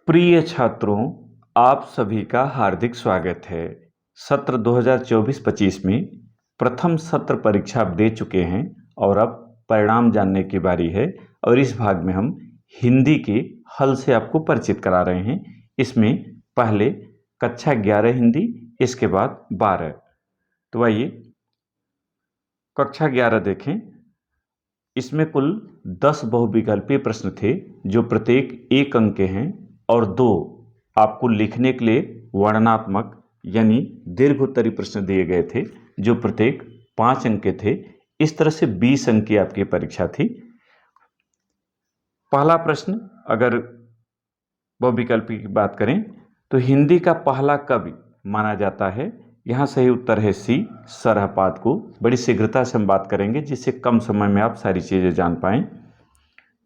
प्रिय छात्रों, आप सभी का हार्दिक स्वागत है। सत्र 2024-25 में प्रथम सत्र परीक्षा आप दे चुके हैं और अब परिणाम जानने की बारी है। और इस भाग में हम हिंदी के हल से आपको परिचित करा रहे हैं। इसमें पहले कक्षा 11 हिंदी, इसके बाद 12। तो आइए कक्षा 11 देखें। इसमें कुल 10 बहुविकल्पीय प्रश्न थे जो प्रत्येक 1 अंक के हैं और 2 आपको लिखने के लिए वर्णनात्मक यानी दीर्घ उत्तरी प्रश्न दिए गए थे जो प्रत्येक 5 अंक के थे। इस तरह से 20 अंक की आपकी परीक्षा थी। पहला प्रश्न, अगर बहुविकल्पी की बात करें तो हिंदी का पहला कवि माना जाता है। यहाँ सही उत्तर है सी, सरहपाद को। बड़ी शीघ्रता से हम बात करेंगे जिससे कम समय में आप सारी चीज़ें जान पाएं।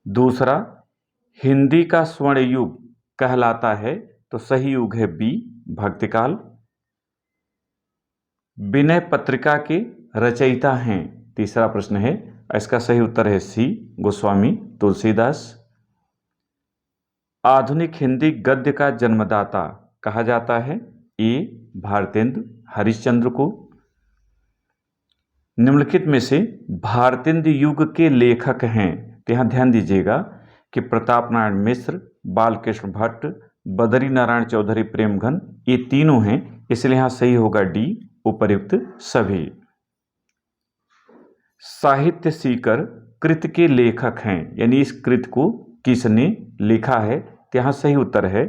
दूसरा, हिंदी का स्वर्ण युग कहलाता है तो सही युग है बी, भक्तिकाल। विनय पत्रिका के रचयिता हैं, तीसरा प्रश्न है, इसका सही उत्तर है सी, गोस्वामी तुलसीदास। आधुनिक हिंदी गद्य का जन्मदाता कहा जाता है ए, भारतेंदु हरिश्चंद्र को। निम्नलिखित में से भारतेंदु युग के लेखक हैं, तो यहाँ ध्यान दीजिएगा कि प्रताप नारायण मिश्र, बालकृष्ण भट्ट, बद्री नारायण चौधरी प्रेमघन, ये तीनों हैं, इसलिए यहाँ सही होगा डी, उपर्युक्त सभी। साहित्य सीकर कृत के लेखक हैं, यानी इस कृत को किसने लिखा है, तो यहाँ सही उत्तर है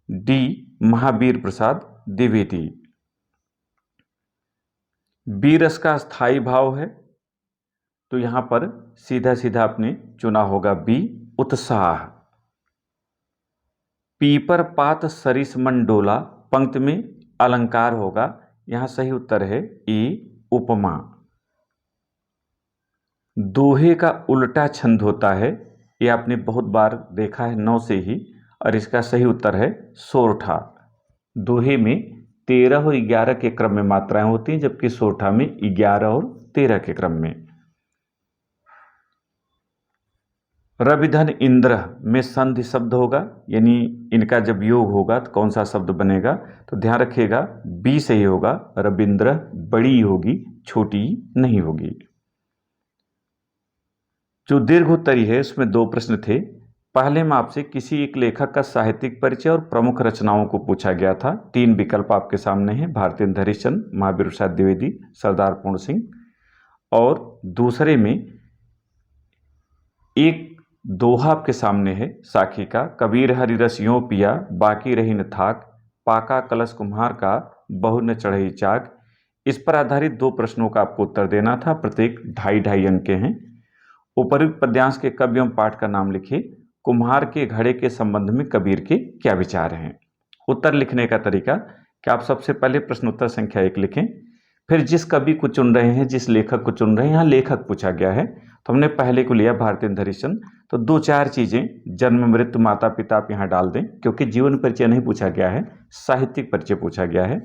डी, महावीर प्रसाद द्विवेदी। बीरस का स्थायी भाव है, तो यहां पर सीधा सीधा आपने चुना होगा बी, उत्साह। पीपर पात सरिस मंडोला पंक्ति में अलंकार होगा, यहां सही उत्तर है ए, उपमा। दोहे का उल्टा छंद होता है, ये आपने बहुत बार देखा है 9 से ही, और इसका सही उत्तर है सोरठा। दोहे में 13 और 11 के क्रम में मात्राएं होती हैं, जबकि सोरठा में 11 और 13 के क्रम में। रविधन इंद्र में संधि शब्द होगा, यानी इनका जब योग होगा तो कौन सा शब्द बनेगा, तो ध्यान रखिएगा बी सही होगा, रविंद्र बड़ी होगी, छोटी नहीं होगी। जो दीर्घोत्तरी है उसमें 2 प्रश्न थे। पहले में आपसे किसी एक लेखक का साहित्यिक परिचय और प्रमुख रचनाओं को पूछा गया था। 3 विकल्प आपके सामने हैं, भारतेंदु हरिश्चंद्र, महावीर प्रसाद द्विवेदी, सरदार पूर्ण सिंह। और दूसरे में एक दोहा आपके सामने है साखी का, कबीर हरि रस यों पिया बाकी रही न थाक, पाका कलश कुम्हार का बहु न चढ़ई चाक। इस पर आधारित 2 प्रश्नों का आपको उत्तर देना था, प्रत्येक 2.5 अंक के हैं। उपर्युक्त पद्यांश के कवि एवं पाठ का नाम लिखिए। कुम्हार के घड़े के संबंध में कबीर के क्या विचार हैं। उत्तर लिखने का तरीका कि आप सबसे पहले प्रश्न उत्तर संख्या 1 लिखें, फिर जिस कवि को चुन रहे हैं, जिस लेखक को चुन रहे हैं, यहाँ लेखक पूछा गया है तो हमने पहले को लिया भारतेंदु हरिश्चंद्र, तो 2-4 चीजें जन्म मृत्यु माता पिता आप यहाँ डाल दें, क्योंकि जीवन परिचय नहीं पूछा गया है, साहित्यिक परिचय पूछा गया है।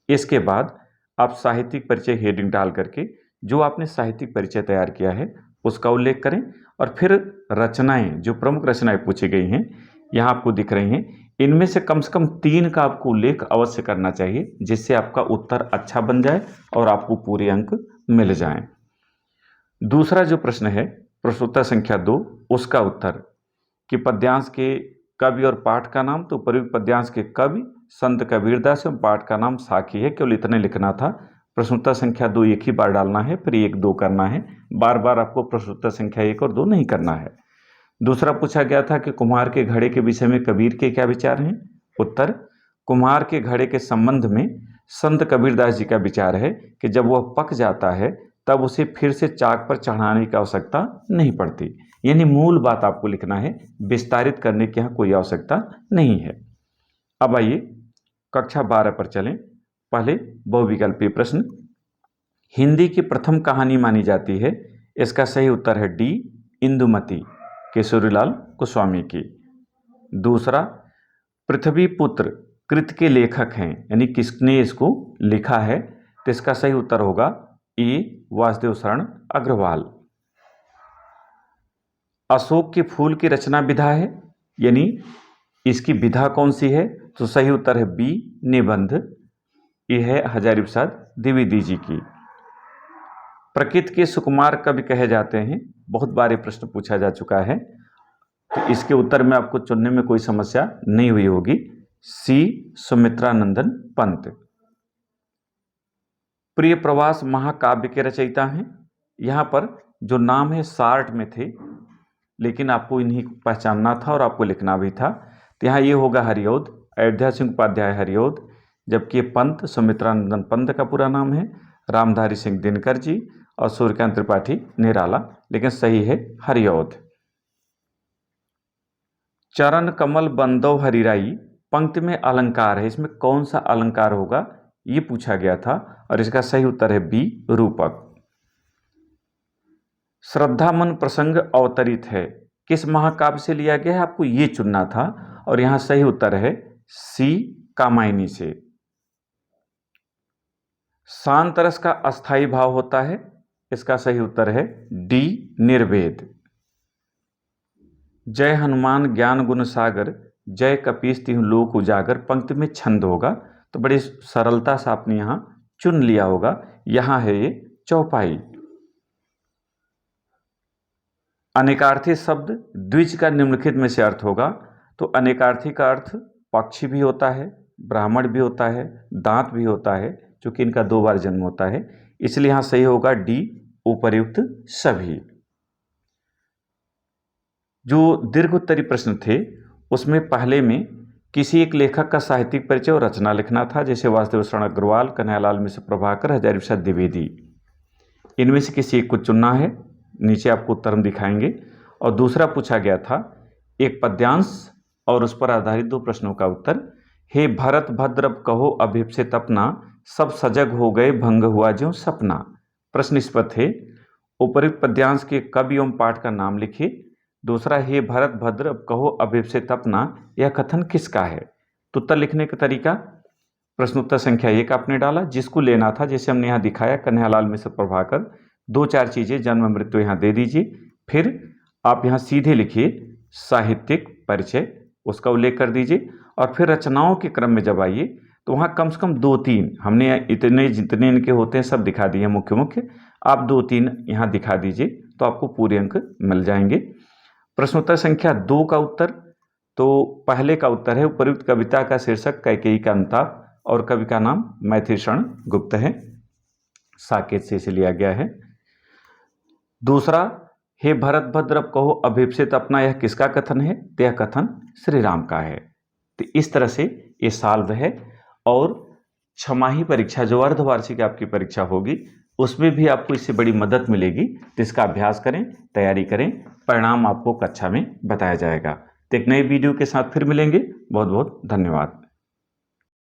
इसके बाद आप साहित्यिक परिचय हेडिंग डाल करके जो आपने साहित्यिक परिचय तैयार किया है उसका उल्लेख करें, और फिर रचनाएं, जो प्रमुख रचनाएं पूछी गई हैं यहाँ आपको दिख रही हैं, इनमें से कम 3 का आपको उल्लेख अवश्य करना चाहिए, जिससे आपका उत्तर अच्छा बन जाए और आपको पूरे अंक मिल जाएं। दूसरा जो प्रश्न है प्रश्नोत्तर संख्या 2, उसका उत्तर कि पद्यांश के कवि और पाठ का नाम, तो प्रयुक्त पद्यांश के कवि संत कबीरदास एवं पाठ का नाम साखी है, केवल इतने लिखना था। प्रश्नोत्तर संख्या 2 एक ही बार डालना है, फिर 1-2 करना है, बार बार आपको प्रश्नोत्तर संख्या 1 और 2 नहीं करना है। दूसरा पूछा गया था कि कुम्हार के घड़े के विषय में कबीर के क्या विचार हैं। उत्तर, कुम्हार के घड़े के संबंध में संत कबीरदास जी का विचार है कि जब वह पक जाता है तब उसे फिर से चाक पर चढ़ाने की आवश्यकता नहीं पड़ती, यानी मूल बात आपको लिखना है, विस्तारित करने की यहाँ कोई आवश्यकता नहीं है। अब आइए कक्षा 12 पर चलें। पहले बहुविकल्पीय प्रश्न, हिंदी की प्रथम कहानी मानी जाती है, इसका सही उत्तर है डी, इंदुमती, केशरीलाल गोस्वामी की। दूसरा, पृथ्वी पुत्र कृत के लेखक हैं, यानी किसने इसको लिखा है, तो इसका सही उत्तर होगा ए, वासुदेव शरण अग्रवाल। अशोक के फूल की रचना विधा है, यानी इसकी विधा कौन सी है? तो सही उत्तर है बी, निबंध। ये है हजारी प्रसाद द्विवेदी जी की। प्रकृति के सुकुमार कवि कहे जाते हैं, बहुत बार ये प्रश्न पूछा जा चुका है, तो इसके उत्तर में आपको चुनने में कोई समस्या नहीं हुई होगी। सी, सुमित्रानंदन पंत। प्रिय प्रवास महाकाव्य के रचयिता हैं। यहाँ पर जो नाम है शार्ट में थे, लेकिन आपको इन्हीं को पहचानना था और आपको लिखना भी था। तो यहाँ ये होगा हरिऔध, अयोध्या सिंह उपाध्याय हरिऔध, जबकि पंत सुमित्रानंदन पंत का पूरा नाम है, रामधारी सिंह दिनकर जी और सूर्यकांत त्रिपाठी निराला, लेकिन सही है हरिऔध। चरण कमल बंदो हरिराई पंक्ति में अलंकार है, इसमें कौन सा अलंकार होगा ये पूछा गया था और इसका सही उत्तर है बी, रूपक। श्रद्धा मन प्रसंग अवतरित है, किस महाकाव्य से लिया गया है आपको ये चुनना था और यहां सही उत्तर है सी, कामायनी से। शांत रस का अस्थाई भाव होता है, इसका सही उत्तर है डी, निर्वेद। जय हनुमान ज्ञान गुण सागर जय कपीस तिहुँ लोक उजागर पंक्ति में छंद होगा, तो बड़ी सरलता से आपने यहां चुन लिया होगा। यहां है ये चौपाई। अनेकार्थी शब्द द्विज का निम्नलिखित में से अर्थ होगा, तो अनेकार्थी का अर्थ पक्षी भी होता है, ब्राह्मण भी होता है, दांत भी होता है, चूंकि इनका 2 बार जन्म होता है, इसलिए यहां सही होगा डी, उपर्युक्त सभी। जो दीर्घोत्तरी प्रश्न थे उसमें पहले में किसी एक लेखक का साहित्यिक परिचय और रचना लिखना था, जैसे वासुदेव शरण अग्रवाल, कन्हैयालाल मिश्र प्रभाकर, हजारी प्रसाद द्विवेदी। इनमें से किसी एक को चुनना है, नीचे आपको उत्तर हम दिखाएंगे। और दूसरा पूछा गया था एक पद्यांश और उस पर आधारित 2 प्रश्नों का उत्तर। हे भरत भद्र अब कहो अभिप्सित अपना, सब सजग हो गए भंग हुआ ज्यों सपना। प्रश्न इस पर थे, उपयुक्त पद्यांश के कवि एवं पाठ का नाम लिखिए। दूसरा, हे भरत भद्र अब कहो अभिप्सित अपना, यह कथन किसका है? तो उत्तर लिखने का तरीका, प्रश्नोत्तर संख्या 1 आपने डाला, जिसको लेना था जैसे हमने यहाँ दिखाया कन्हैयालाल मिश्र प्रभाकर, 2-4 चीजें जन्म मृत्यु यहाँ दे दीजिए। फिर आप यहाँ सीधे लिखिए साहित्यिक परिचय, उसका उल्लेख कर दीजिए। और फिर रचनाओं के क्रम में जब आइए तो वहाँ कम से कम 2-3, हमने इतने जितने इनके होते हैं सब दिखा दिए मुख्य मुख्य, आप 2-3 यहाँ दिखा दीजिए तो आपको पूरे अंक मिल जाएंगे। प्रश्नोत्तर संख्या 2 का उत्तर, तो पहले का उत्तर है उपयुक्त कविता का शीर्षक कैकेयी का अंताप और कवि का नाम मैथिली शरण गुप्त है, साकेत से इसे लिया गया है। दूसरा, हे भरत भद्र अब कहो अभिप्सित अपना, यह किसका कथन है? तो यह कथन श्री राम का है। तो इस तरह से ये सॉल्व है। और छमाही परीक्षा जो अर्धवार्षिक आपकी परीक्षा होगी उसमें भी आपको इससे बड़ी मदद मिलेगी, तो इसका अभ्यास करें, तैयारी करें, परिणाम आपको कक्षा में बताया जाएगा। तो एक नए वीडियो के साथ फिर मिलेंगे। बहुत बहुत धन्यवाद।